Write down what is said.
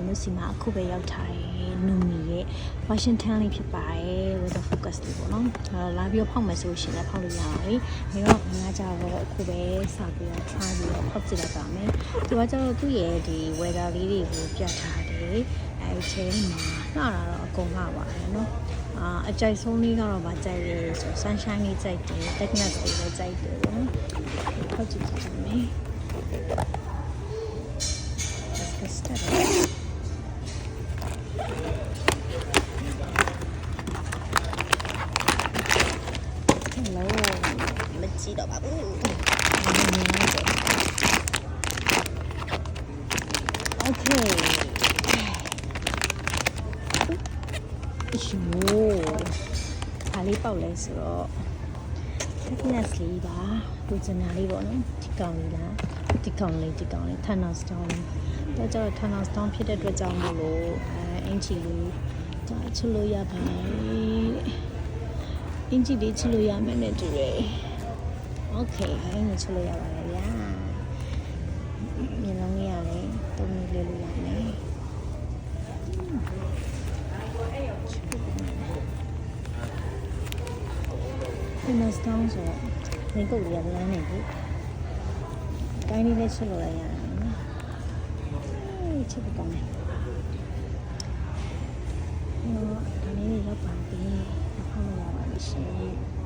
တို့စီမှာအခုပဲရောက်ထားတယ်နူမီရဲ့ Washington လေးဖြစ်ပါတယ် with the focus လေးပေါ့နော်လာပြီးတော့ဖောက်မယ်ဆိုရှင်လည်းဖောက်လို့ရပါတယ်ဒါတော့ငါကြတော့အခုပဲစပြီးတော့ try ပြီးတော့ဖောက်ကြည့်လိုက်ပါမယ်သူကကျတော့သူ့ရဲ့ဒီ weather လေးတွေကိုပြထားတယ်အဲဒီထဲမှာနှာတာတော့အကုန်လှပါတယ်နော်အကြိုက်ဆုံးလေးကတော့ဗာကြိုက်ရဲဆို sunshine လေးကြိုက်တယ် thickness လေးလည်းကြိုက်တယ်ပေါ့နော်ဖောက်ကြည့်ကြည့်မယ်ကြည့်တော့ပါဘူးโอเคရှင်ဒါလေးပေါက်လဲဆိုတော့ thickness လေးပါပူဇနာလေးပေါ့နော်ဒီကောင်လေးလားဒီကောင်လေး Thanos Stone လေးတော့ကျတော့ Thanos Stone ဖြစ်တဲ့အတွက်ကြောင့်မို့လို့အင်ချီလေးဒါချလို့ရပါတယ်အင်ချီလေးချလို့ရမယ်နဲ့တူတယ်โอเคအဲ့ဒါချလို့ရပါတယ်ဗျာမျက်လုံးလေးရလဲတုံးလေးလို့ရမယ်ဒီမှာစတောင်းဆိုနေကုတ်လေးရလမ်းနေပြီတိုင်းလေးနဲ့ချလို့ရရတယ်နော်ချစ်ကောင်းတယ်ဒီနေ့ရောက်ပါပြီဖောက်လို့ရပါပြီရှင်